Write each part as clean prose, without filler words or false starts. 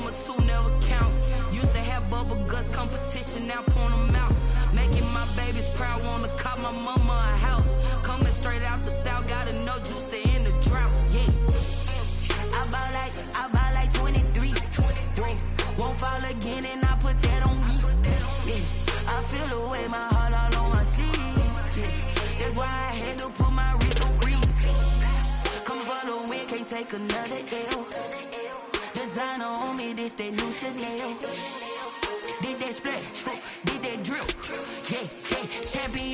Number two never count. Used to have bubble guts competition, now point them out. Making my babies proud, wanna cop my mama a house. Coming straight out the south, got enough juice to end the drought. Yeah. I buy like 23. Won't fall again and I put that on me. Yeah. I feel the way, my heart all on my sleeve. Yeah. That's why I had to put my wrist on freeze. Coming for the win, can't take another L. Designer on me, this that new Chanel. Did that splash, did that drip. Yeah, champion,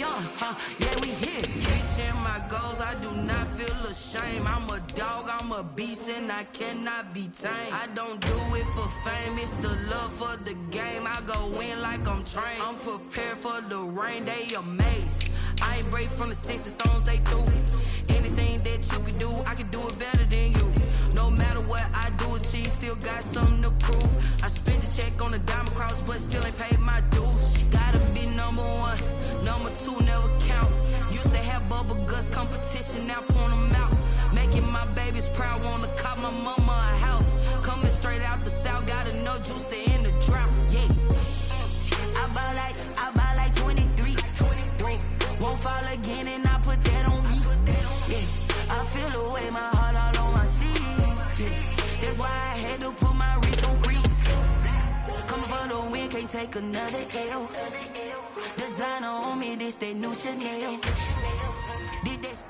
yeah, we here. Reaching my goals, I do not feel ashamed. I'm a dog, I'm a beast, and I cannot be tamed. I don't do it for fame, it's the love for the game. I go in like I'm trained. I'm prepared for the rain, they amazed. I ain't break from the sticks and stones they threw. Anything that you can do, I can do it better than you. No matter what I do, achieve, still got something to prove. I spent the check on the diamond cross, but still ain't paid my dues. Gotta be number one, number two never count. Used to have bubble guts competition, now point them out. Making my babies proud, wanna cop my mama a house. Coming straight out the south, got enough juice to end the drought. Yeah. I buy like 23. Won't fall again and I put that on me. Yeah. I feel the way, my heart all on my sleeve. Yeah. That's why I had to put my wrist on freeze. Coming for the win, can't take another L. Designer on me, this that new Chanel. Did that.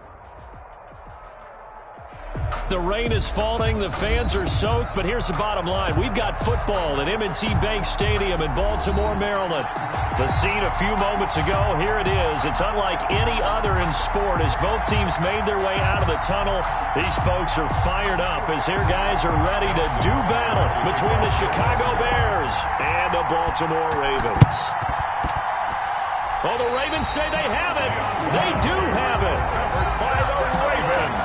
The rain is falling, the fans are soaked, but here's the bottom line. We've got football at M&T Bank Stadium in Baltimore, Maryland. The scene a few moments ago, here it is. It's unlike any other in sport as both teams made their way out of the tunnel. These folks are fired up as their guys are ready to do battle between the Chicago Bears and the Baltimore Ravens. Well, the Ravens say they have it. They do have it. By the Ravens.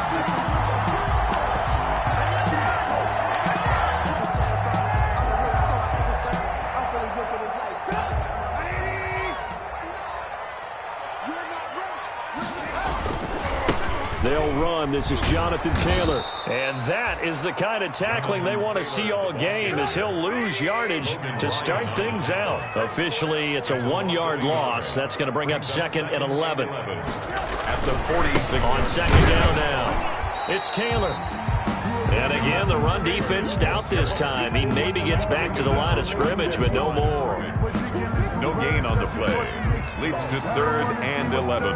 They'll run. This is Jonathan Taylor. And that is the kind of tackling they want to see all game as he'll lose yardage to start things out. Officially, it's a 1-yard loss. That's going to bring up 2nd and 11. At the 46. On 2nd down now. It's Taylor. And again, the run defense stout this time. He maybe gets back to the line of scrimmage, but no more. No gain on the play. Leads to 3rd and 11.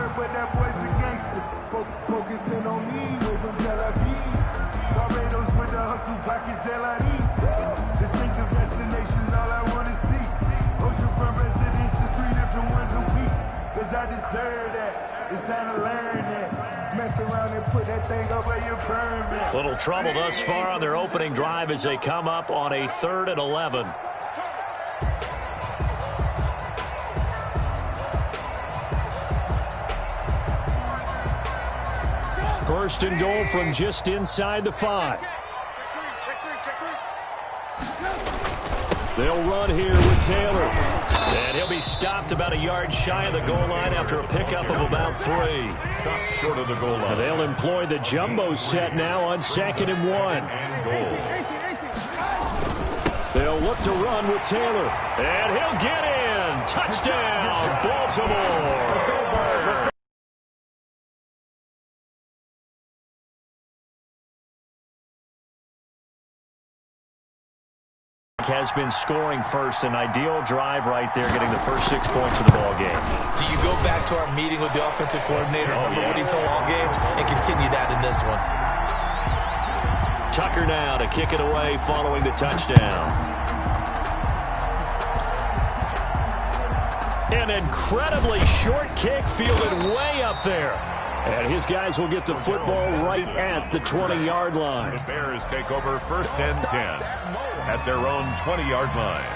Focusing on me, way from Tel Aviv. Barbados with the hustle pockets, LIDs. Distinctive destinations, all I want to see. Oceanfront residences, 3 different ones a week. Cause I deserve that. It's time to learn that. Mess around and put that thing up where your permit. Little trouble thus far on their opening drive as they come up on a 3rd and 11. First and goal from just inside the 5. They'll run here with Taylor. And he'll be stopped about a yard shy of the goal line after a pickup of about 3. Stopped short of the goal line. And they'll employ the jumbo set now on 2nd and 1. They'll look to run with Taylor. And he'll get in. Touchdown, Baltimore. Has been scoring first, an ideal drive right there, getting the first 6 points of the ball game. Do you go back to our meeting with the offensive coordinator? Remember what he told all games and continue that in this one? Tucker now to kick it away following the touchdown. An incredibly short kick fielded way up there. And his guys will get the football right at the 20-yard line. The Bears take over 1st and 10 at their own 20-yard line.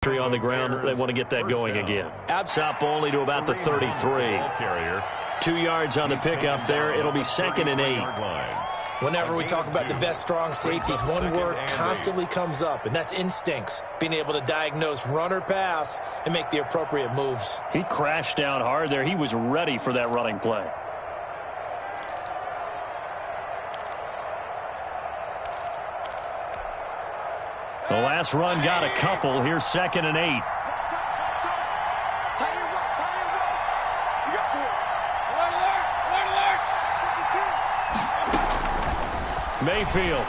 chemistry on the ground. They want to get that going again. Up only to about the 33. 2 yards on the pickup there. It'll be 2nd and 8. Whenever we talk about the best strong safeties, one word constantly comes up, and that's instincts. Being able to diagnose run or pass and make the appropriate moves. He crashed down hard there. He was ready for that running play. The last run got a couple. Here's 2nd and 8. Mayfield.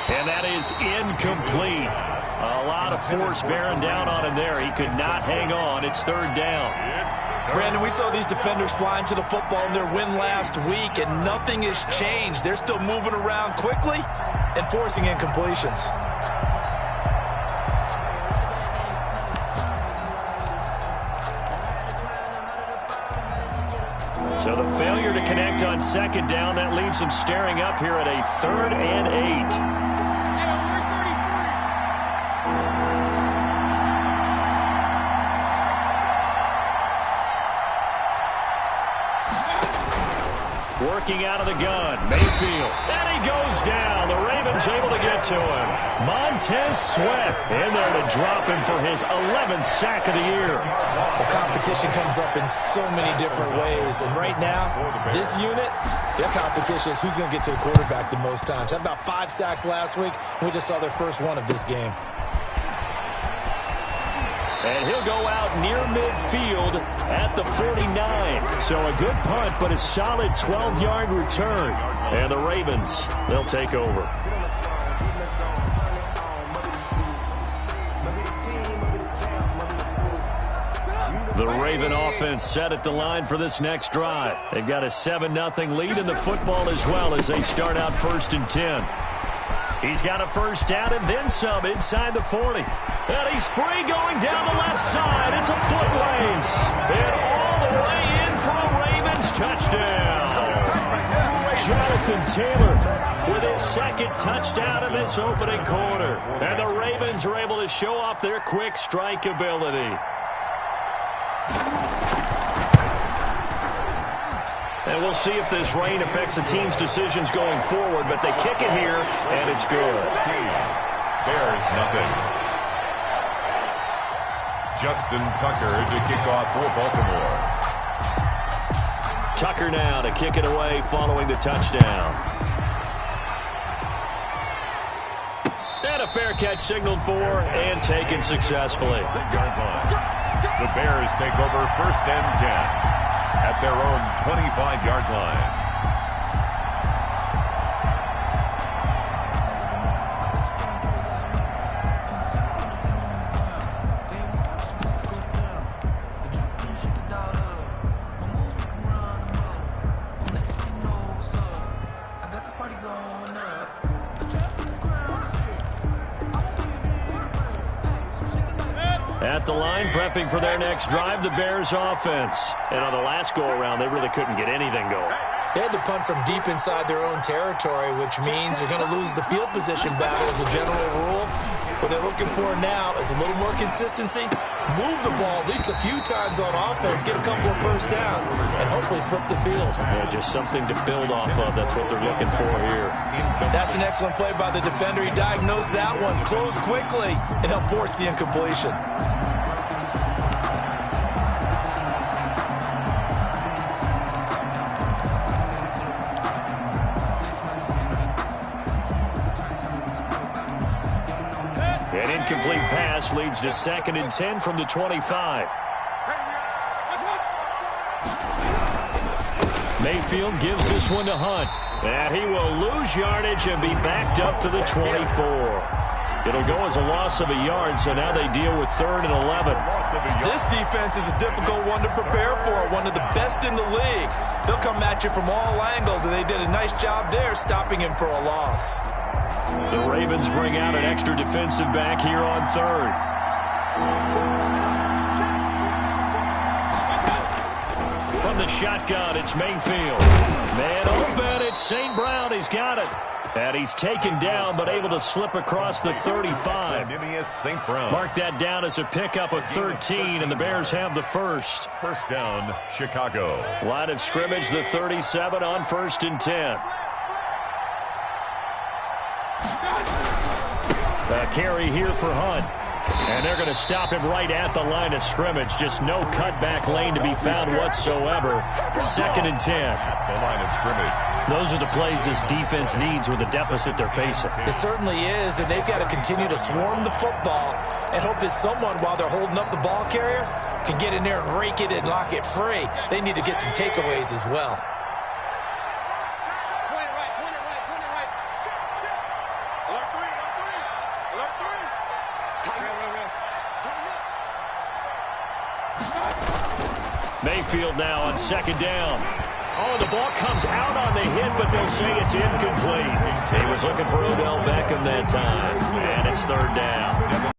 And that is incomplete. A lot of force bearing down on him there. He could not hang on. It's 3rd down. Brandon, we saw these defenders flying to the football in their win last week, and nothing has changed. They're still moving around quickly and forcing incompletions. So the failure to connect on 2nd down, that leaves him staring up here at a 3rd and 8. Working out of the gun, Mayfield. And he goes down. The Ravens able to get to him. Montez Sweat in there to drop him for his 11th sack of the year. Well, competition comes up in so many different ways. And right now, this unit, their competition is who's going to get to the quarterback the most times. Had about 5 sacks last week. We just saw their first one of this game. And he'll go out near midfield at the 49. So a good punt, but a solid 12-yard return. And the Ravens, they'll take over. The Raven offense set at the line for this next drive. They've got a 7-0 lead in the football as well as they start out 1st and 10. He's got a 1st down and then some inside the 40. And he's free going down the left side. It's a footways. And all the way in for a Ravens touchdown. Jonathan Taylor with his 2nd touchdown in this opening quarter. And the Ravens are able to show off their quick strike ability. And we'll see if this rain affects the team's decisions going forward, but they kick it here, and it's good. Bears nothing. Justin Tucker to kick off for Baltimore. Tucker now to kick it away following the touchdown. And a fair catch signaled for and taken successfully. The Bears take over 1st and 10. At their own 25-yard line. At the line, prepping for their next drive, the Bears offense. And on the last go-around, they really couldn't get anything going. They had to punt from deep inside their own territory, which means they're going to lose the field position battle as a general rule. What they're looking for now is a little more consistency, move the ball at least a few times on offense, get a couple of 1st downs, and hopefully flip the field. Yeah, just something to build off of. That's what they're looking for here. That's an excellent play by the defender. He diagnosed that one, closed quickly, and helped force the incompletion. An incomplete pass leads to 2nd and 10 from the 25. Mayfield gives this one to Hunt. And he will lose yardage and be backed up to the 24. It'll go as a loss of a yard, so now they deal with 3rd and 11. This defense is a difficult one to prepare for, one of the best in the league. They'll come at you from all angles, and they did a nice job there stopping him for a loss. The Ravens bring out an extra defensive back here on 3rd. From the shotgun, it's Mayfield. Man open, it's St. Brown. He's got it. And he's taken down, but able to slip across the 35. Mark that down as a pickup of 13, and the Bears have the first. First down, Chicago. Line of scrimmage, the 37 on 1st and 10. A carry here for Hunt. And they're going to stop him right at the line of scrimmage. Just no cutback lane to be found whatsoever. 2nd and 10. At the line of scrimmage. Those are the plays this defense needs with the deficit they're facing. It certainly is, and they've got to continue to swarm the football and hope that someone, while they're holding up the ball carrier, can get in there and rake it and lock it free. They need to get some takeaways as well. Mayfield now on 2nd down. Oh, the ball comes out on the hit, but they'll say it's incomplete. He was looking for Odell Beckham that time, and it's 3rd down.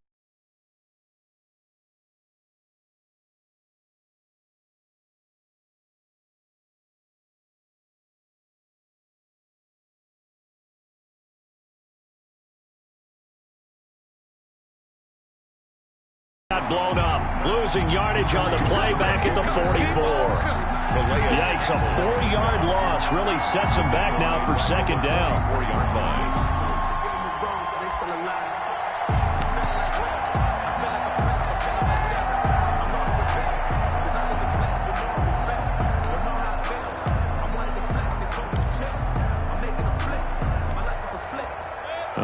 Got blown up, losing yardage on the play back at the 44. Yikes, a 4-yard loss really sets him back now for 2nd down. 4-yard line.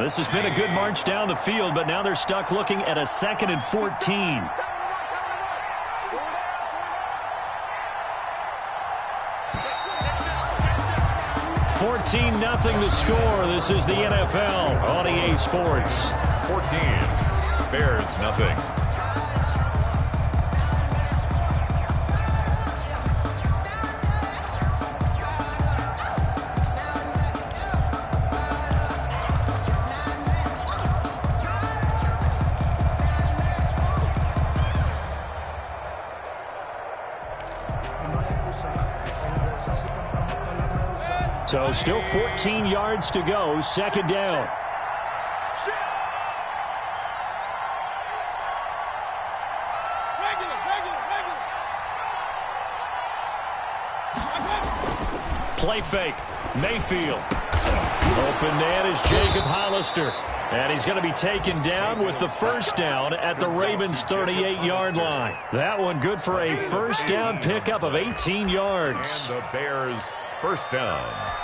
This has been a good march down the field, but now they're stuck looking at a 2nd and 14. Nothing the score. This is the NFL on EA Sports. 14. Bears nothing. So still 14 yards to go, 2nd down. Play fake. Mayfield. Open man is Jacob Hollister. And he's going to be taken down with the 1st down at the Ravens' 38-yard line. That one good for a 1st down pickup of 18 yards. And the Bears' 1st down.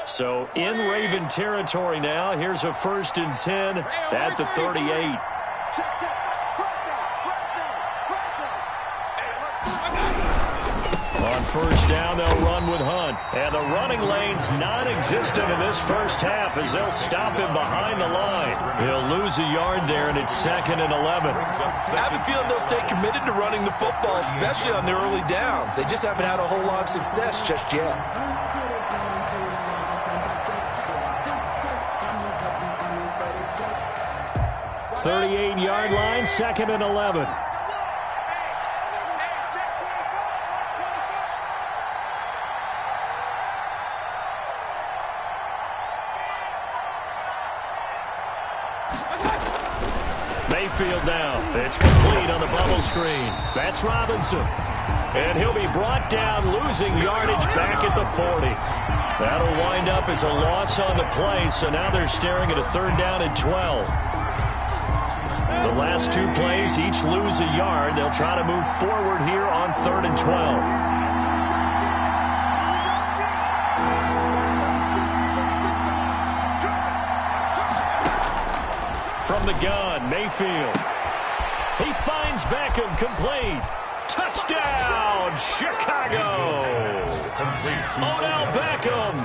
So in Raven territory now. Here's a 1st and 10 at the 38. On 1st down, they'll run with Hunt. And the running lane's non-existent in this first half as they'll stop him behind the line. He'll lose a yard there, and it's 2nd and 11. I have a feeling they'll stay committed to running the football, especially on their early downs. They just haven't had a whole lot of success just yet. 38-yard line, 2nd and 11. Mayfield now. It's complete on the bubble screen. That's Robinson. And he'll be brought down, losing yardage back at the 40. That'll wind up as a loss on the play, so now they're staring at a 3rd down and 12. The last 2 plays each lose a yard. They'll try to move forward here on 3rd and 12. From the gun, Mayfield. He finds Beckham, complete. Touchdown, Chicago! Odell Beckham,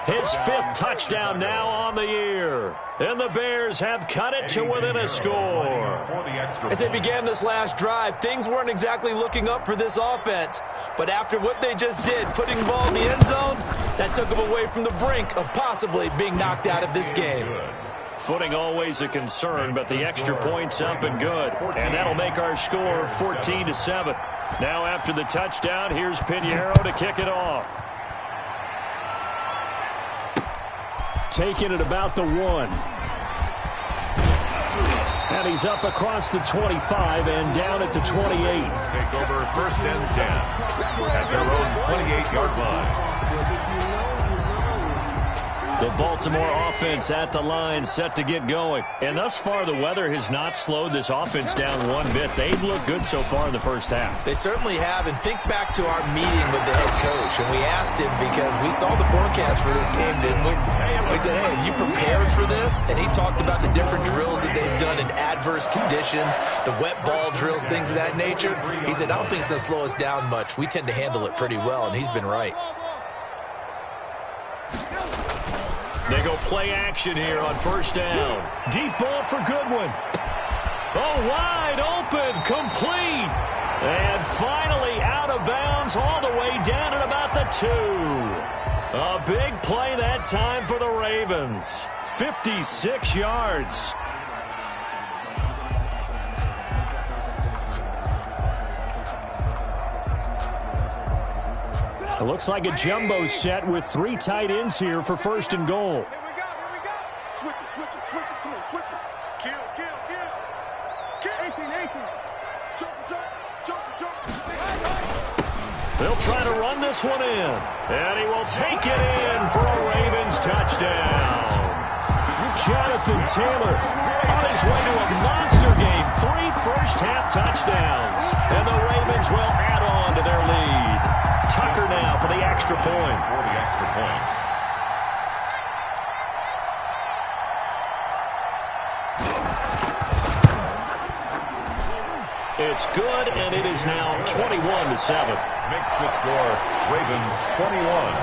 his 5th touchdown now on the year. And the Bears have cut it to within a score. As they began this last drive, things weren't exactly looking up for this offense. But after what they just did, putting the ball in the end zone, that took them away from the brink of possibly being knocked out of this game. Footing always a concern, but the extra point's up and good. And that'll make our score 14-7. Now after the touchdown, here's Pinheiro to kick it off. taking it about the 1. And he's up across the 25 and down at the 28. Take over 1st and 10 at their own 28-yard line. The Baltimore offense at the line, set to get going. And thus far, the weather has not slowed this offense down one bit. They've looked good so far in the first half. They certainly have. And think back to our meeting with the head coach. And we asked him, because we saw the forecast for this game, didn't we? We said, hey, have you prepared for this? And he talked about the different drills that they've done in adverse conditions, the wet ball drills, things of that nature. He said, I don't think it's going to slow us down much. We tend to handle it pretty well, and he's been right. They go play action here on 1st down. Deep ball for Goodwin. Oh, wide open, complete. And finally out of bounds all the way down at about the 2. A big play that time for the Ravens. 56 yards. It looks like a jumbo set with 3 tight ends here for 1st and goal. Here we go. Switch it. Come on, switch it. Kill. 18. Jump. They'll try to run this one in. And he will take it in for a Ravens touchdown. Jonathan Taylor on his way to a monster game. 3 first-half touchdowns. And the Ravens will add on to their lead. Tucker now for the extra point. It's good, and it is now 21-7. Makes the score Ravens 21,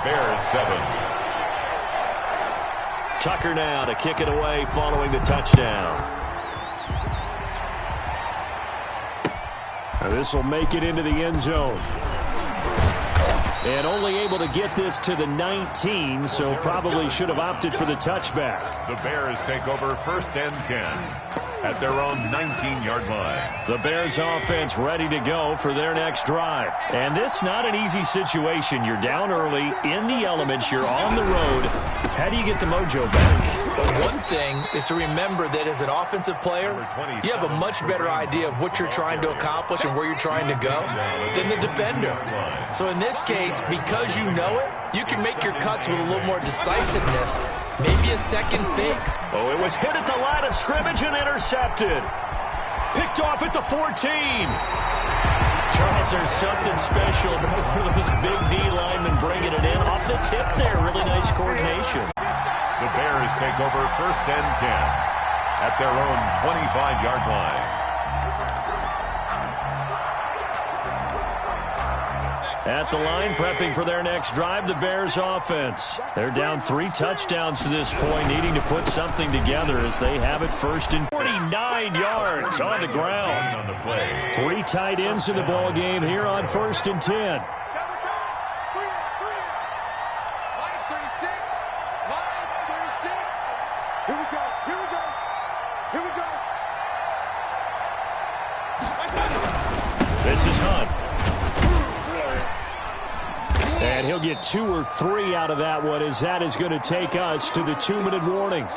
Bears 7. Tucker now to kick it away following the touchdown. This will make it into the end zone. And only able to get this to the 19, so probably should have opted for the touchback. The Bears take over 1st and 10 at their own 19-yard line. The Bears offense ready to go for their next drive. And this not an easy situation. You're down early, in the elements, you're on the road. How do you get the mojo back? Well, one thing is to remember that as an offensive player, you have a much better idea of what you're trying to accomplish and where you're trying to go than the defender. So in this case, because you know it, you can make your cuts with a little more decisiveness, maybe a second fakes. Oh, it was hit at the line of scrimmage and intercepted. Picked off at the 14. Charles, there's something special about one of those big D linemen bringing it in off the tip there. Really nice coordination. The Bears take over 1st and 10 at their own 25-yard line. At the line, prepping for their next drive, the Bears offense. They're down 3 touchdowns to this point, needing to put something together as they have it 1st and 49 yards on the ground. 3 tight ends in the ball game here on 1st and 10. This is Hunt. And he'll get 2 or 3 out of that one, as that is going to take us to the 2-minute warning.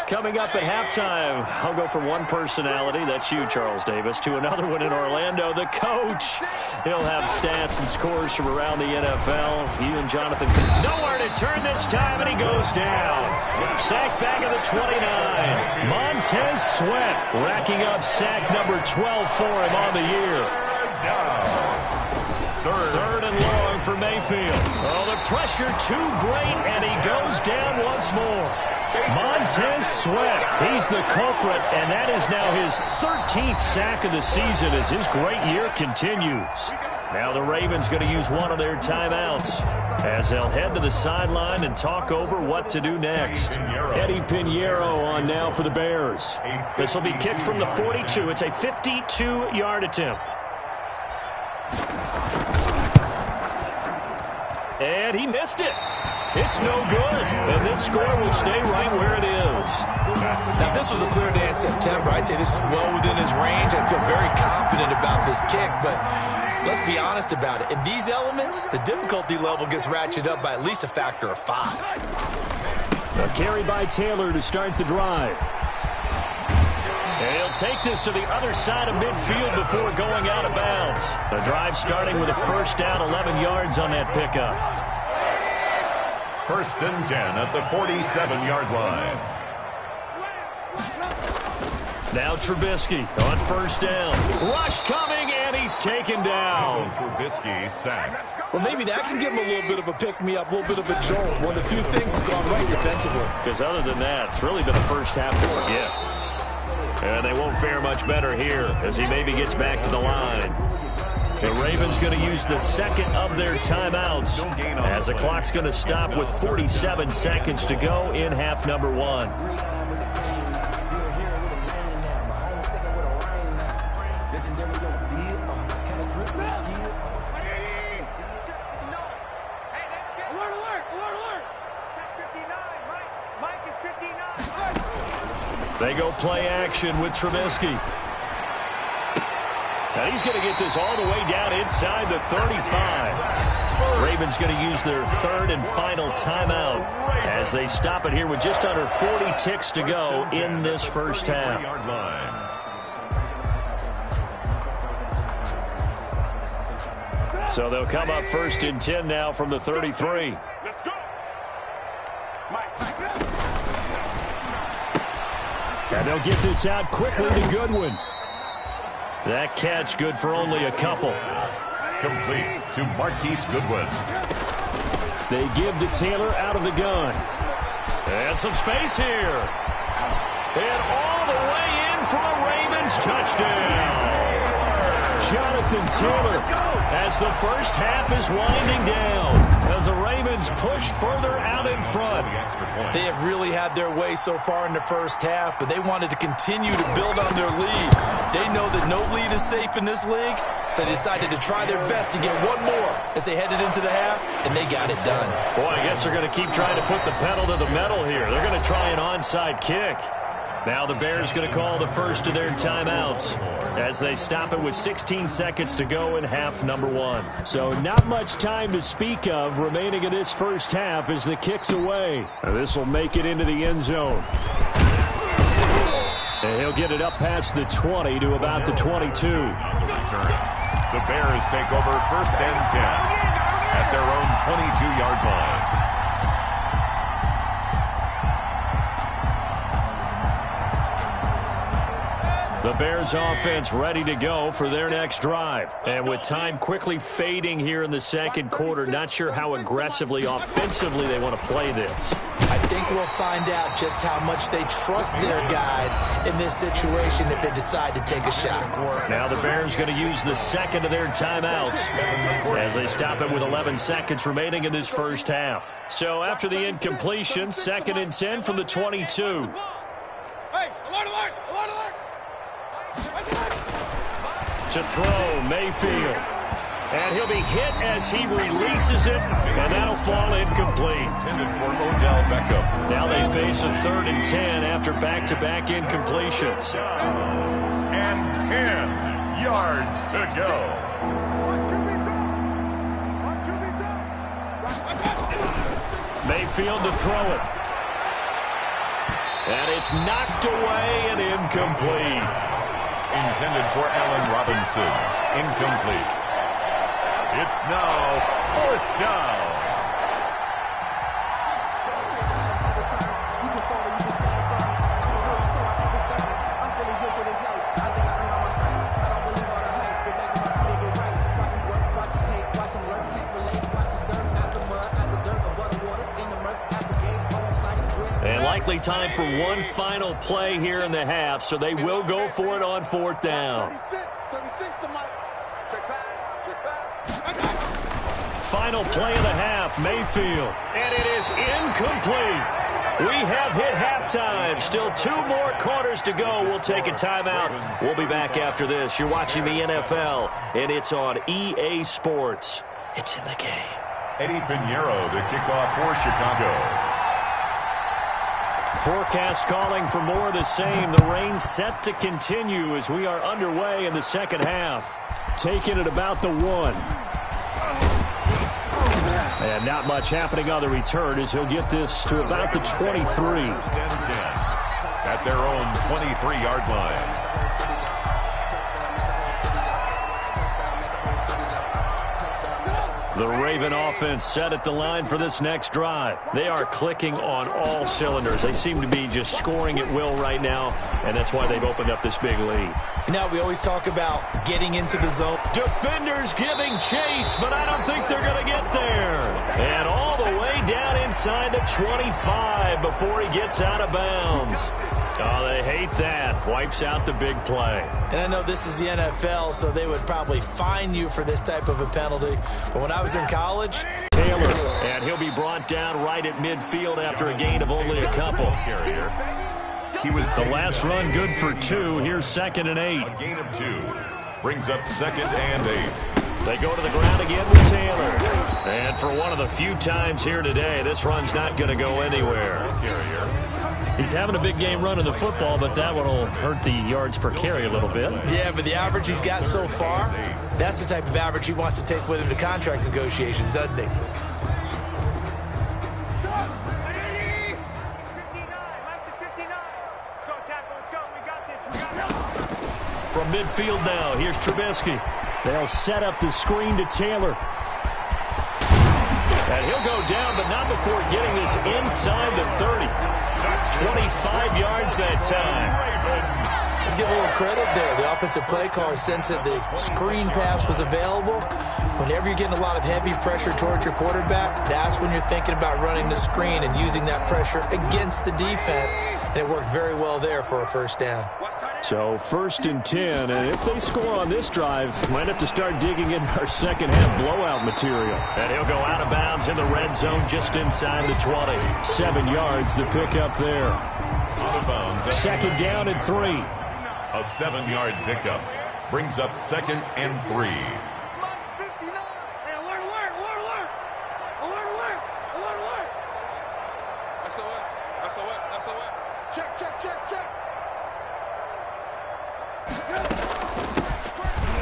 Coming up at halftime, I'll go from one personality, that's you, Charles Davis, to another one in Orlando, the coach. He'll have stats and scores from around the NFL. You and Jonathan, nowhere to turn this time, and he goes down. Sack back at the 29. Montez Sweat racking up sack number 12 for him on the year. Third and long for Mayfield. Oh, the pressure too great, and he goes down once more. Montez Sweat, he's the culprit, and that is now his 13th sack of the season as his great year continues. Now the Ravens going to use one of their timeouts as they'll head to the sideline and talk over what to do next. Eddie Pinheiro on now for the Bears. This will be kicked from the 42. It's a 52-yard attempt. And he missed it. It's no good, and this score will stay right where it is. Now, if this was a clear day in September, I'd say this is well within his range. I feel very confident about this kick, but let's be honest about it. In these elements, the difficulty level gets ratcheted up by at least a factor of 5. A carry by Taylor to start the drive. And he'll take this to the other side of midfield before going out of bounds. The drive starting with a first down, 11 yards on that pickup. First and 10 at the 47-yard line. Now Trubisky on first down. Rush coming, and he's taken down. Trubisky sacked. Well, maybe that can give him a little bit of a pick-me-up, a little bit of a jolt. One of the few things that's gone right defensively. Because other than that, it's really been a first half to forget. And they won't fare much better here as he maybe gets back to the line. The Ravens going to use the second of their timeouts as the clock's going to stop with 47 seconds to go in half number 1. They go play action with Trubisky. Now he's going to get this all the way down inside the 35. Ravens going to use their third and final timeout as they stop it here with just under 40 ticks to go in this first half. So they'll come up first and 10 now from the 33. Let's go. And they'll get this out quickly to Goodwin. That catch good for only a couple. Complete to Marquise Goodwin. They give to Taylor out of the gun. And some space here. And all the way in for a Ravens touchdown. Jonathan Taylor as the first half is winding down as the Ravens push further out in front. They have really had their way so far in the first half, but they wanted to continue to build on their lead. They know that no lead is safe in this league, so they decided to try their best to get one more as they headed into the half, and they got it done. Boy, I guess they're going to keep trying to put the pedal to the metal here. They're going to try an onside kick. Now the Bears going to call the first of their timeouts as they stop it with 16 seconds to go in half number 1. So not much time to speak of remaining in this first half as the kick's away. And this will make it into the end zone. And he'll get it up past the 20 to about the 22. The Bears take over first and 10 at their own 22-yard line. The Bears offense ready to go for their next drive. And with time quickly fading here in the second quarter, not sure how aggressively offensively they want to play this. I think we'll find out just how much they trust their guys in this situation if they decide to take a shot. Now the Bears going to use the second of their timeouts as they stop it with 11 seconds remaining in this first half. So after the incompletion, second and 10 from the 22. Hey, alert, alert, alert, alert. To throw, Mayfield. And he'll be hit as he releases it, and that'll fall incomplete. Intended for Odell Beckham. Now they face a third and 10 after back-to-back incompletions. And 10 yards to go. Mayfield to throw it. And it's knocked away and incomplete. Intended for Allen Robinson. Incomplete. It's now fourth down. And likely time for one final play here in the half, so they will go for it on fourth down. Final play of the half, Mayfield. And it is incomplete. We have hit halftime. Still 2 more quarters to go. We'll take a timeout. We'll be back after this. You're watching the NFL, and it's on EA Sports. It's in the game. Eddie Pinheiro, the kickoff for Chicago. Forecast calling for more of the same. The rain set to continue as we are underway in the second half. Taking it about the 1. And not much happening on the return as he'll get this to about the 23. First and 10 at their own 23-yard line. The Raven offense set at the line for this next drive. They are clicking on all cylinders. They seem to be just scoring at will right now, and that's why they've opened up this big lead. You know, we always talk about getting into the zone. Defenders giving chase, but I don't think they're going to get there. And all the way down inside the 25 before he gets out of bounds. Oh, they hate that. Wipes out the big play. And I know this is the NFL, so they would probably fine you for this type of a penalty. But when I was in college... Taylor, and he'll be brought down right at midfield after a gain of only a couple. He was the last run good for 2. Here's 2nd and 8. A gain of 2. Brings up 2nd and 8. They go to the ground again with Taylor. And for one of the few times here today, this run's not going to go anywhere. He's having a big game running the football, but that one will hurt the yards per carry a little bit. Yeah, but the average he's got so far, that's the type of average he wants to take with him to contract negotiations, doesn't he? From midfield now, here's Trubisky. They'll set up the screen to Taylor. And he'll go down, but not before getting this inside the 30. 25 yards that time. Let's give a little credit there. The offensive play caller sensed that the screen pass was available. Whenever you're getting a lot of heavy pressure towards your quarterback, that's when you're thinking about running the screen and using that pressure against the defense. And it worked very well there for a first down. So 1st and 10, and if they score on this drive, might have to start digging in our second half blowout material. And he'll go out of bounds in the red zone just inside the 20. 7 yards the pickup there. Out of bounds. 2nd down and 3. A 7-yard pickup. Brings up 2nd and 3.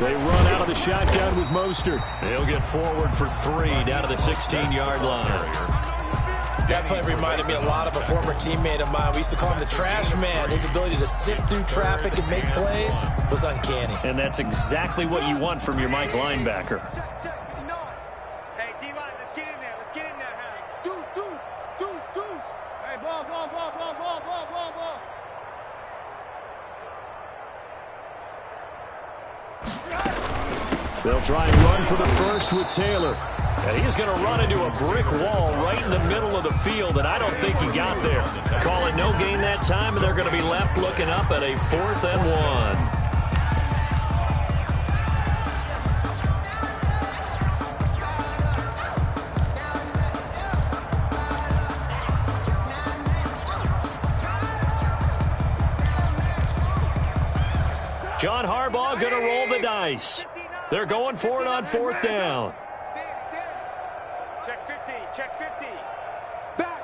They run out of the shotgun with Mostert. He'll get forward for 3 down to the 16-yard line. That play reminded me a lot of a former teammate of mine. We used to call him the trash man. His ability to sift through traffic and make plays was uncanny. And that's exactly what you want from your Mike linebacker. Hey, D-line, let's get in there. Let's get in there, Harry. Deuce. Hey, ball. They'll try and run for the first with Taylor. And he's going to run into a brick wall right in the middle of the field, and I don't think he got there. Call it no gain that time, and they're going to be left looking up at a 4th and 1. John Harbaugh going to roll the dice. They're going for it on 4th down. Check 50. Back.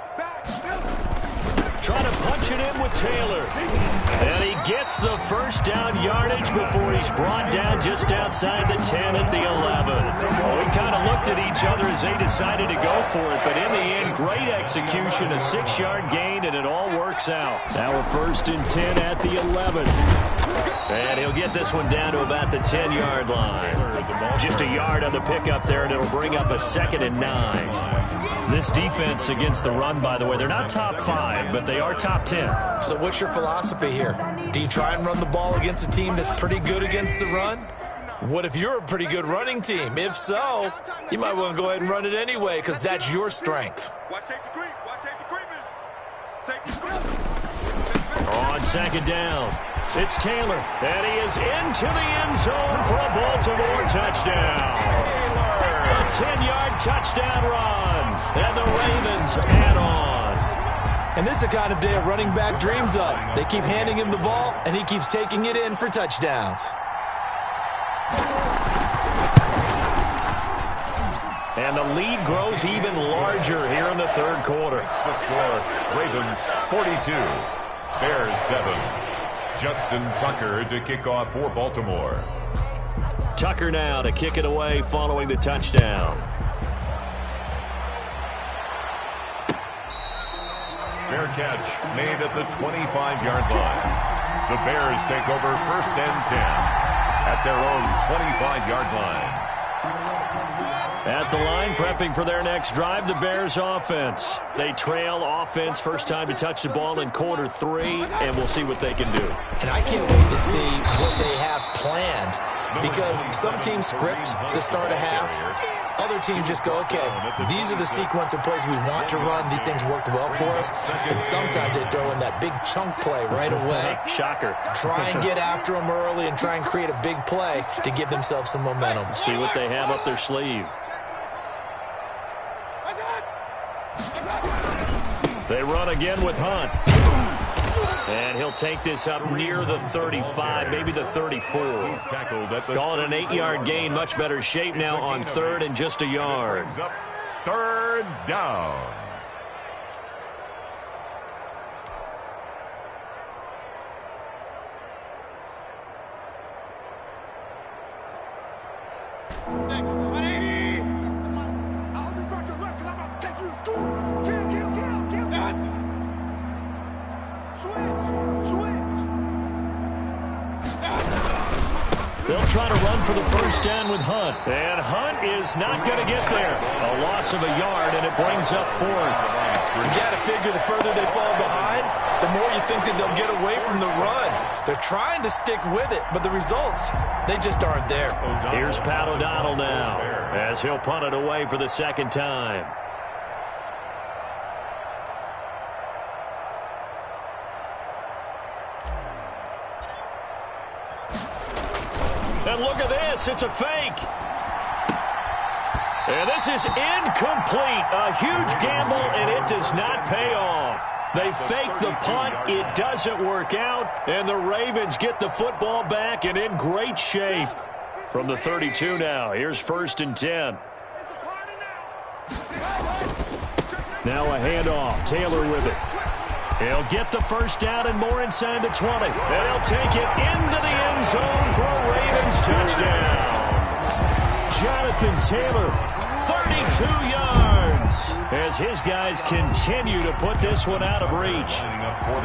Trying to punch it in with Taylor. And he gets the first down yardage before he's brought down just outside the 10 at the 11. Well, we kind of looked at each other as they decided to go for it, but in the end, great execution, a 6-yard gain, and it all works out. Now a 1st and 10 at the 11. And he'll get this one down to about the 10-yard line. Just a yard on the pickup there, and it'll bring up a 2nd and 9. This defense against the run, by the way, they're not top 5, but they are top 10. So what's your philosophy here? Do you try and run the ball against a team that's pretty good against the run? What if you're a pretty good running team? If so, you might want to go ahead and run it anyway because that's your strength. Watch safety creep. On 2nd down, it's Taylor, and he is into the end zone for a Baltimore touchdown. A 10-yard touchdown run, and the Ravens add on. And this is the kind of day a running back dreams of. They keep handing him the ball, and he keeps taking it in for touchdowns. And the lead grows even larger here in the third quarter. The score, Ravens 42, Bears 7. Justin Tucker to kick off for Baltimore. Tucker now to kick it away following the touchdown. Fair catch made at the 25-yard line. The Bears take over 1st and 10 at their own 25-yard line. At the line, prepping for their next drive, the Bears offense. They trail offense, first time to touch the ball in quarter 3, and we'll see what they can do. And I can't wait to see what they have planned, because some teams script to start a half. Other teams just go, okay, these are the sequence of plays we want to run. These things worked well for us. And sometimes they throw in that big chunk play right away. Shocker. Try and get after them early and try and create a big play to give themselves some momentum. See what they have up their sleeve. They run again with Hunt. And he'll take this up near the 35, maybe the 34. Call it an 8-yard gain. Much better shape now on 3rd and just a yard. 3rd down. They'll try to run for the first down with Hunt. And Hunt is not going to get there. A loss of a yard, and it brings up 4th. You got to figure the further they fall behind, the more you think that they'll get away from the run. They're trying to stick with it, but the results, they just aren't there. Here's Pat O'Donnell now, as he'll punt it away for the second time. And look at this. It's a fake. And this is incomplete. A huge gamble, and it does not pay off. They fake the punt. It doesn't work out. And the Ravens get the football back and in great shape. From the 32 now. Here's 1st and 10. Now a handoff. Taylor with it. He'll get the first down and more inside the 20. And he'll take it into the end zone for a Ravens touchdown. Jonathan Taylor, 32 yards, as his guys continue to put this one out of reach.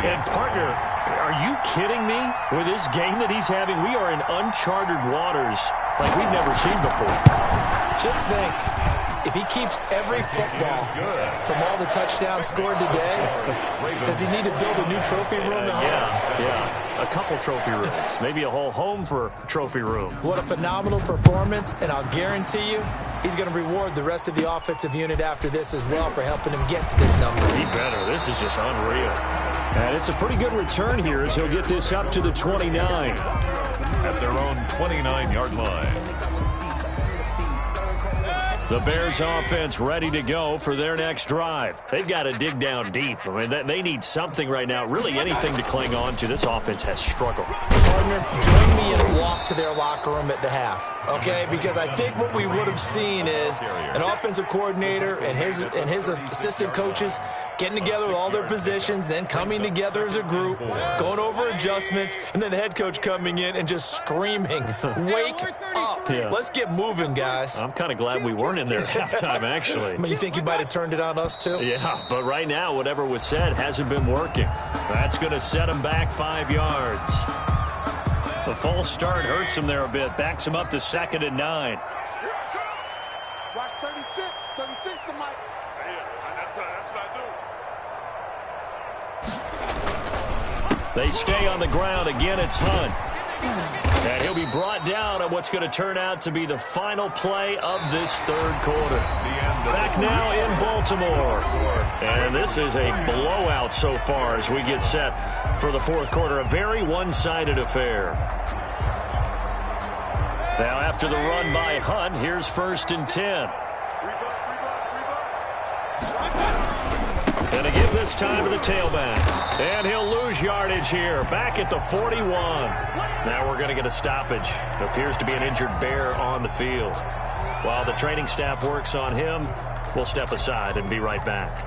And, partner, are you kidding me? With this game that he's having, we are in uncharted waters like we've never seen before. Just think, if he keeps every football from all the touchdowns scored today, does he need to build a new trophy room at home? Yeah. A couple trophy rooms. Maybe a whole home for a trophy room. What a phenomenal performance, and I'll guarantee you he's going to reward the rest of the offensive unit after this as well for helping him get to this number. He better. This is just unreal. And it's a pretty good return here as he'll get this up to the 29. At their own 29-yard line. The Bears offense ready to go for their next drive. They've got to dig down deep. I mean, they need something right now, really anything to cling on to. This offense has struggled. Partner, join me in a walk to their locker room at the half, okay? Because I think what we would have seen is an offensive coordinator and his assistant coaches getting together with all their positions, then coming together as a group, going over adjustments, and then the head coach coming in and just screaming, wake up. Yeah. Let's get moving, guys. I'm kind of glad we weren't in there at halftime, actually. You think he might have turned it on us, too? Yeah, but right now, whatever was said hasn't been working. That's going to set him back 5 yards. The false start hurts him there a bit, backs him up to 2nd and 9. Watch 36 to Mike. That's what I do. They stay on the ground. Again, it's Hunt. And he'll be brought down on what's going to turn out to be the final play of this third quarter. Back now in Baltimore. And this is a blowout so far as we get set for the fourth quarter. A very one-sided affair. Now after the run by Hunt, here's 1st and 10. And again this time to the tailback. And he'll lose yardage here. Back at the 41. Now we're going to get a stoppage. It appears to be an injured Bear on the field. While the training staff works on him, we'll step aside and be right back.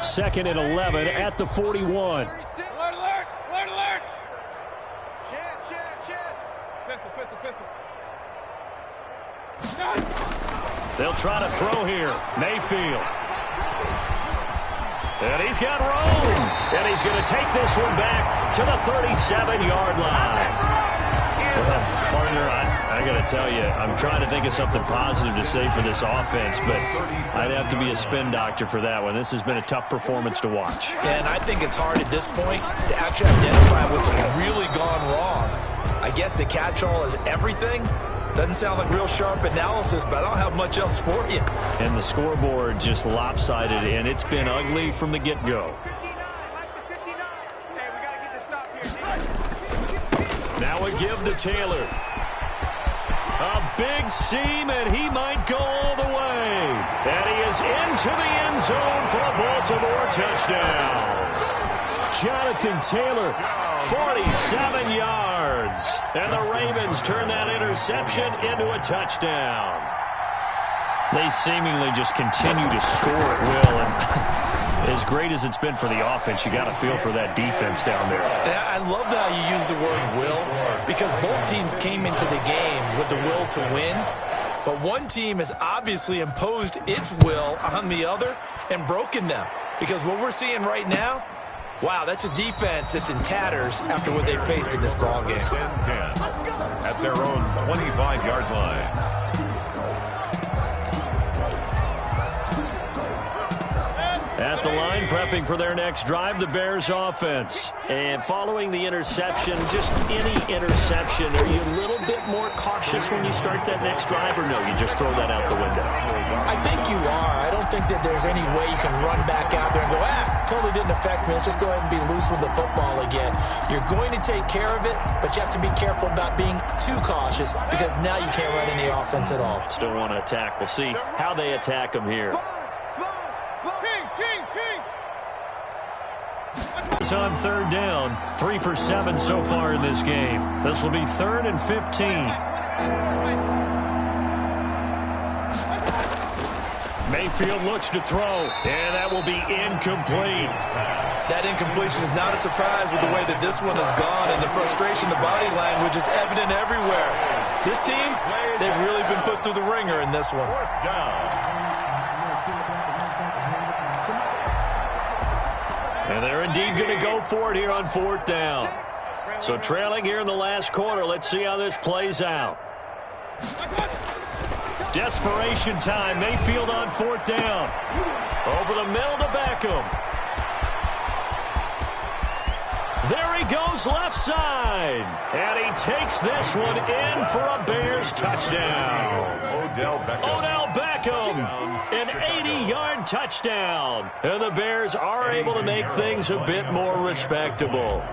Second and 11 at the 41. Alert, alert, alert, alert. Chance. Pistol. They'll try to throw here. Mayfield. And he's got room. And he's going to take this one back to the 37-yard line. Well, partner, I got to tell you, I'm trying to think of something positive to say for this offense, but I'd have to be a spin doctor for that one. This has been a tough performance to watch. And I think it's hard at this point to actually identify what's really gone wrong. I guess the catch-all is everything. Doesn't sound like real sharp analysis, but I don't have much else for you. And the scoreboard just lopsided, and it's been ugly from the get-go. Now a give to Taylor. A big seam, and he might go all the way. And he is into the end zone for a Baltimore touchdown. Jonathan Taylor, 47 yards. And the Ravens turn that interception into a touchdown. They seemingly just continue to score at will. And as great as it's been for the offense, you got to feel for that defense down there. And I love how you use the word will, because both teams came into the game with the will to win. But one team has obviously imposed its will on the other and broken them. Because what we're seeing right now, wow, that's a defense that's in tatters after what they faced in this ballgame. 10-10 at their own 25-yard line. At the line, prepping for their next drive, the Bears offense. And following the interception, just any interception, are you a little bit more cautious when you start that next drive, or no, you just throw that out the window? I think you are. I don't think that there's any way you can run back out there and go, totally didn't affect me. Let's just go ahead and be loose with the football again. You're going to take care of it, but you have to be careful about being too cautious, because now you can't run any offense at all. Still want to attack. We'll see how they attack them here. It's on third down, 3 for 7 so far in this game. This will be 3rd and 15. Mayfield looks to throw, and that will be incomplete. That incompletion is not a surprise with the way that this one has gone, and the frustration, the body language is evident everywhere. This team, they've really been put through the ringer in this one. And they're indeed going to go for it here on 4th down. So trailing here in the last quarter. Let's see how this plays out. Desperation time. Mayfield on 4th down. Over the middle to Beckham. There he goes left side. And he takes this one in for a Bears touchdown. Odell Beckham, an 80-yard touchdown. And the Bears are able to make things a bit more respectable.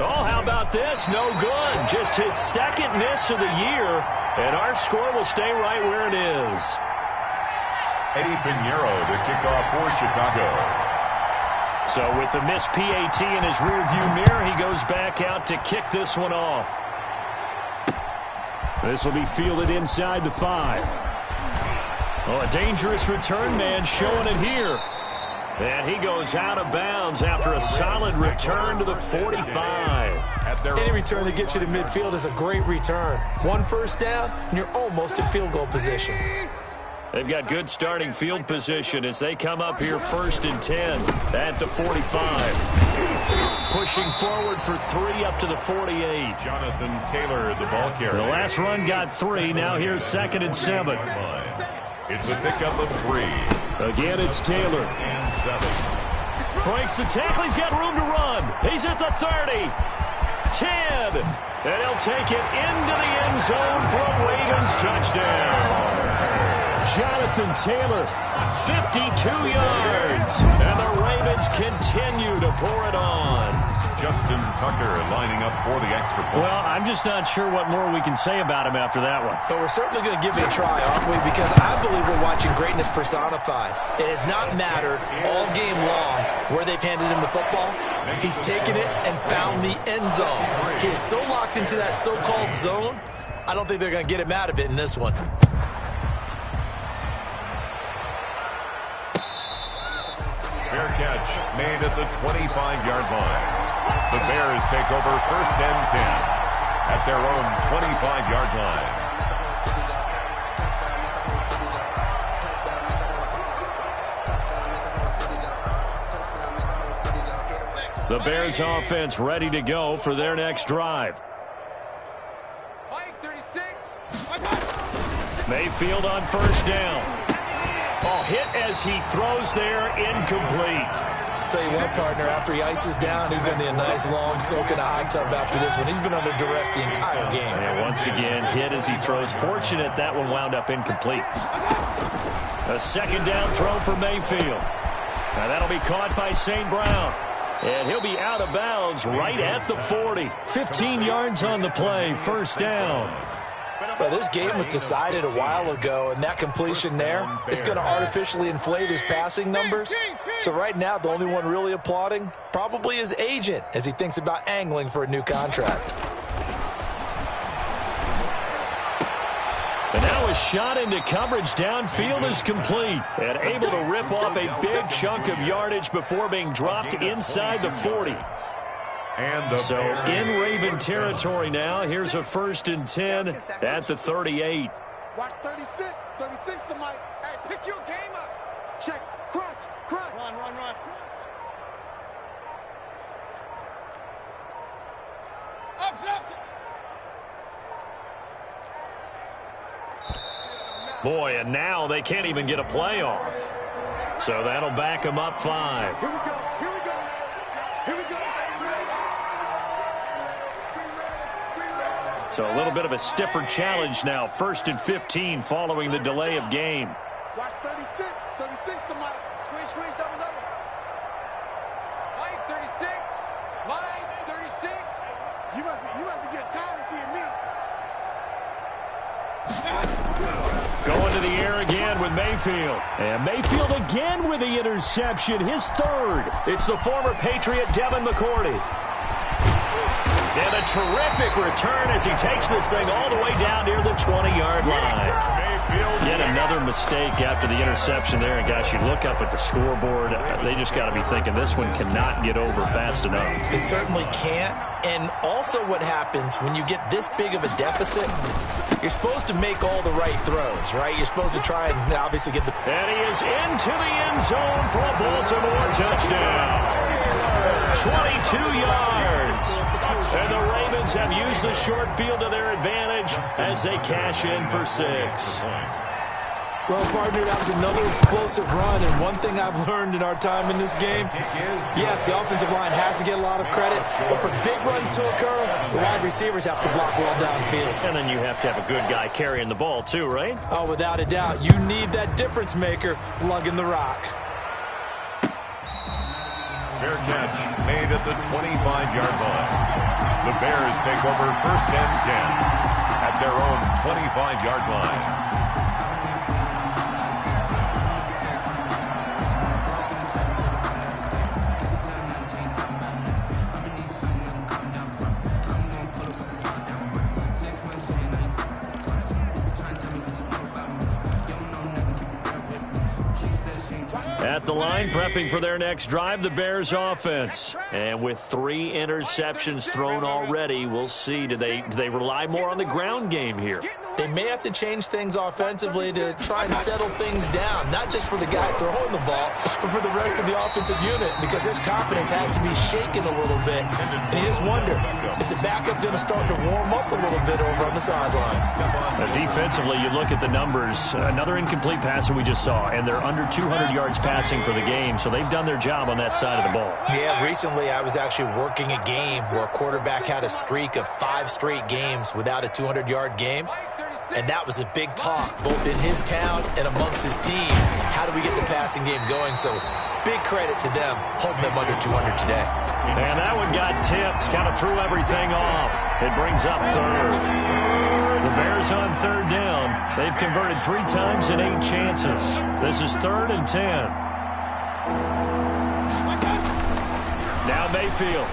Oh, how about this? No good. Just his 2nd miss of the year. And our score will stay right where it is. Eddie Pinheiro, the kickoff for Chicago. So with the missed PAT in his rearview mirror, he goes back out to kick this one off. This will be fielded inside the 5. Oh, a dangerous return man showing it here. And he goes out of bounds after a solid return to the 45. Any return that gets you to midfield is a great return. 1 first down, and you're almost in field goal position. They've got good starting field position as they come up here 1st and 10 at the 45. Pushing forward for 3 up to the 48. Jonathan Taylor, the ball carrier. The last run got 3. Now here's 2nd and 7. It's a pickup of 3. Again, it's Taylor. And 7. Breaks the tackle. He's got room to run. He's at the 30. 10. And he'll take it into the end zone for a Ravens touchdown. Jonathan Taylor, 52 yards. And the Ravens continue to pour it on. Justin Tucker lining up for the extra point. Well, I'm just not sure what more we can say about him after that one. But we're certainly going to give it a try, aren't we? Because I believe we're watching greatness personified. It has not mattered all game long where they've handed him the football. He's taken it and found the end zone. He is so locked into that so-called zone, I don't think they're going to get him out of it in this one. Fair catch made at the 25-yard line. The Bears take over 1st and 10 at their own 25-yard line. The Bears offense ready to go for their next drive. Mayfield on 1st down. Oh, hit as he throws there, incomplete. Tell you what, partner, after he ices down, he's going to need a nice long soak in a hot tub after this one. He's been under duress the entire game. And once again, hit as he throws. Fortunate that one wound up incomplete. A 2nd down throw for Mayfield. Now that'll be caught by St. Brown. And he'll be out of bounds right at the 40. 15 yards on the play, 1st down. Well, this game was decided a while ago, and that completion there is going to artificially inflate his passing numbers. So right now, the only one really applauding probably his agent as he thinks about angling for a new contract. And now a shot into coverage downfield is complete and able to rip off a big chunk of yardage before being dropped inside the 40. So in Raven territory now. Here's a 1st and 10 at the 38. Watch 36. 36 to Mike. Hey, pick your game up. Check. Crunch. Crunch. Run. Boy, and now they can't even get a playoff. So that'll back them up 5. Here we go. So a little bit of a stiffer challenge now. 1st and 15 following the delay of game. Watch 36. 36 to Mike. Squeeze, double. Mike, 36. Mike, 36. You must be getting tired of seeing me. Going to the air again with Mayfield. And Mayfield again with the interception. His 3rd. It's the former Patriot Devin McCourty. And a terrific return as he takes this thing all the way down near the 20-yard line. Yet another mistake after the interception there. And, guys, you look up at the scoreboard. They just got to be thinking this one cannot get over fast enough. It certainly can't. And also what happens when you get this big of a deficit, you're supposed to make all the right throws, right? You're supposed to try and obviously get the... And he is into the end zone for a Baltimore touchdown. 22 yards. And the Ravens have used the short field to their advantage as they cash in for 6. Well, partner, that was another explosive run, and one thing I've learned in our time in this game, yes, the offensive line has to get a lot of credit, but for big runs to occur, the wide receivers have to block well downfield. And then you have to have a good guy carrying the ball too, right? Oh, without a doubt. You need that difference maker lugging the rock. Fair catch made at the 25-yard line. The Bears take over 1st and 10 at their own 25-yard line. At the line, prepping for their next drive, the Bears offense. And with 3 interceptions thrown already, we'll see. Do they rely more on the ground game here? They may have to change things offensively to try and settle things down, not just for the guy throwing the ball, but for the rest of the offensive unit, because their confidence has to be shaken a little bit. And you just wonder, is the backup going to start to warm up a little bit over on the sideline? Defensively, you look at the numbers. Another incomplete pass that we just saw, and they're under 200 yards passing for the game, so they've done their job on that side of the ball. Yeah, recently I was actually working a game where a quarterback had a streak of 5 straight games without a 200-yard game. And that was a big talk, both in his town and amongst his team. How do we get the passing game going? So big credit to them, holding them under 200 today. And that one got tipped, kind of threw everything off. It brings up third. The Bears on third down. They've converted 3 times in 8 chances. This is 3rd and 10. Now Mayfield.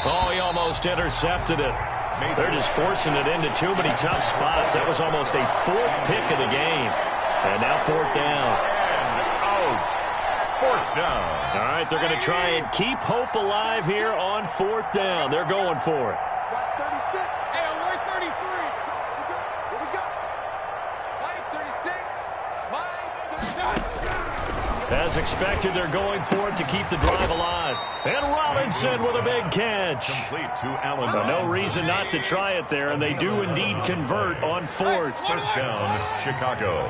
Oh, he almost intercepted it. They're just forcing it into too many tough spots. That was almost a 4th pick of the game. And now 4th down. And out. 4th down. All right, they're going to try and keep hope alive here on 4th down. They're going for it. Watch 36. Hey, alert 33. Here we go. Mike 36. Mike 39. As expected, they're going for it to keep the drive alive. And Robinson with a big catch. Complete to Allen. No reason not to try it there, and they do indeed convert on 4th. First down, Chicago.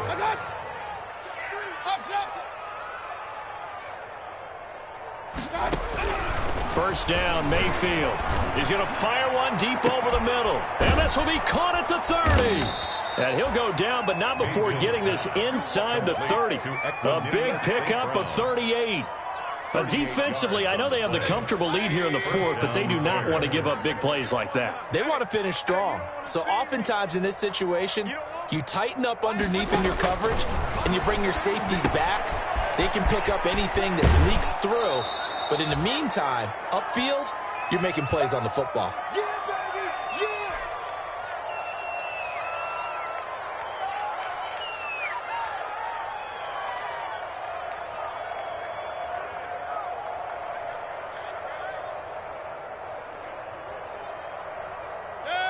First down, Mayfield. He's going to fire one deep over the middle. And this will be caught at the 30. And he'll go down, but not before getting this inside the 30. A big pickup of 38. But defensively, I know they have the comfortable lead here in the 4th, but they do not want to give up big plays like that. They want to finish strong. So oftentimes in this situation, you tighten up underneath in your coverage, and you bring your safeties back. They can pick up anything that leaks through. But in the meantime, upfield, you're making plays on the football. Yeah, baby. Yeah.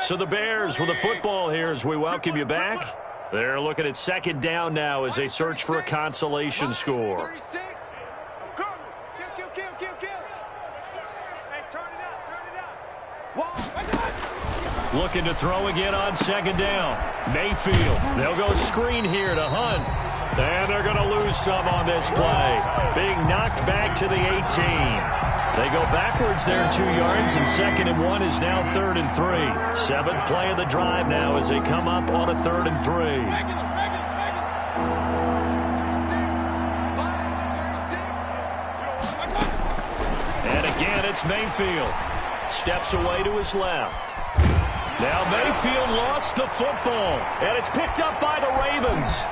So the Bears with the football here as we welcome you back. They're looking at 2nd down now as they search for a consolation score. 36. Kill. Hey, turn it out. Wow. Looking to throw again on 2nd down. Mayfield. They'll go screen here to Hunt. And they're going to lose some on this play. Being knocked back to the 18. They go backwards there 2 yards, and 2nd and 1 is now 3rd and 3. 7th play of the drive now as they come up on a 3rd and 3. And again, it's Mayfield. Steps away to his left. Now Mayfield lost the football, and it's picked up by the Ravens.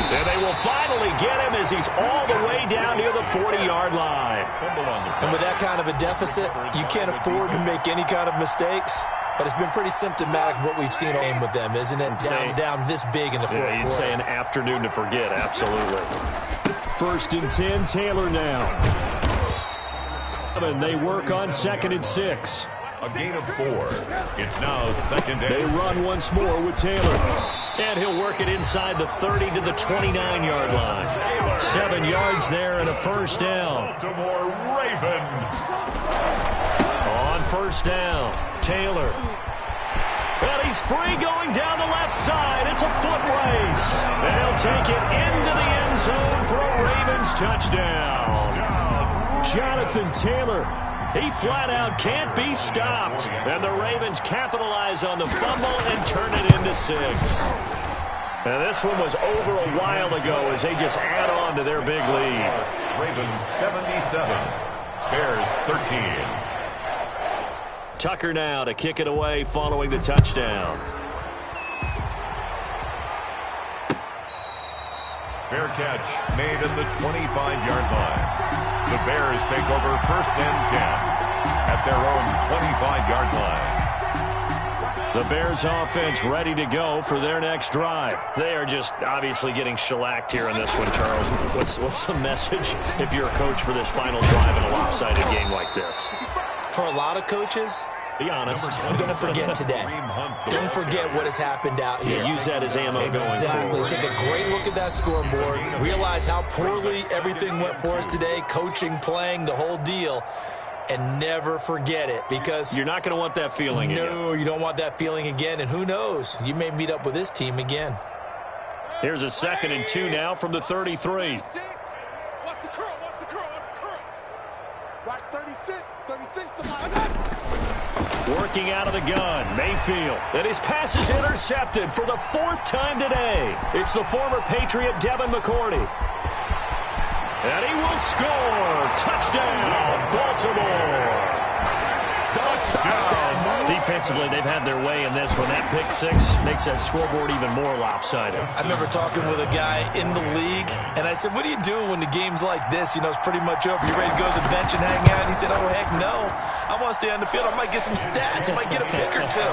And they will finally get him as he's all the way down near the 40-yard line. And with that kind of a deficit, you can't afford to make any kind of mistakes. But it's been pretty symptomatic of what we've seen with them, isn't it? Down this big in the 4th quarter. You'd say an afternoon to forget, absolutely. 1st and 10, Taylor now. And they work on 2nd and 6. A gain of 4. It's now 2nd and 6. They run once more with Taylor. And he'll work it inside the 30 to the 29-yard line. 7 yards there and a 1st down. Baltimore Ravens. On 1st down, Taylor. And he's free going down the left side. It's a foot race. And he'll take it into the end zone for a Ravens touchdown. Jonathan Taylor. He flat out can't be stopped. And the Ravens capitalize on the fumble and turn it into 6. And this one was over a while ago as they just add on to their big lead. Ravens 77. Bears 13. Tucker now to kick it away following the touchdown. Fair catch made at the 25-yard line. The Bears take over 1st and 10 at their own 25-yard line. The Bears offense ready to go for their next drive. They are just obviously getting shellacked here in this one, Charles. What's the message if you're a coach for this final drive in a lopsided game like this? For a lot of coaches, be honest. Don't forget today. Don't forget what has happened out here. Use that as ammo going Exactly. forward. Take a great look at that scoreboard. Realize how poorly everything went for us today. Coaching, playing, the whole deal. And never forget it, because you're not going to want that feeling again. No, you don't want that feeling again. And who knows? You may meet up with this team again. Here's a 2nd and 2 now from the 33. Watch the curl. Watch 36 to my... Working out of the gun, Mayfield. And his pass is intercepted for the 4th time today. It's the former Patriot Devin McCourty. And he will score. Touchdown, Baltimore. Defensively, they've had their way in this one. That pick six makes that scoreboard even more lopsided. I remember talking with a guy in the league, and I said, what do you do when the game's like this? You know, it's pretty much over. You ready to go to the bench and hang out? And he said, oh, heck no. I want to stay on the field. I might get some stats. I might get a pick or two.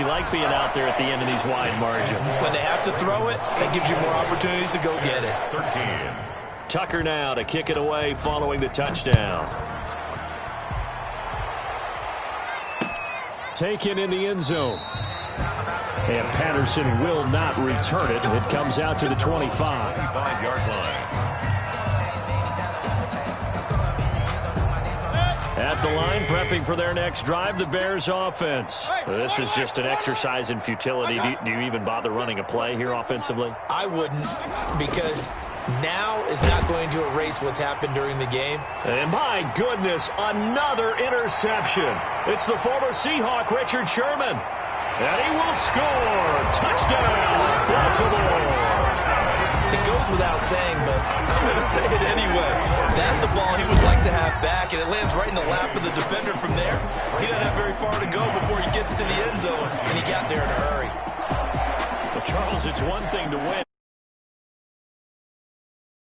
You like being out there at the end of these wide margins. When they have to throw it, that gives you more opportunities to go get it. 13. Tucker now to kick it away following the touchdown. Taken in the end zone. And Patterson will not return it. It comes out to the 25. 25-yard line. At the line, prepping for their next drive, the Bears offense. This is just an exercise in futility. Do you even bother running a play here offensively? I wouldn't, because now is not going to erase what's happened during the game. And my goodness, another interception. It's the former Seahawk, Richard Sherman. And he will score. Touchdown, Baltimore. It goes without saying, but I'm going to say it anyway. That's a ball he would like to have back, and it lands right in the lap of the defender from there. He doesn't have very far to go before he gets to the end zone, and he got there in a hurry. Well, Charles, it's one thing to win.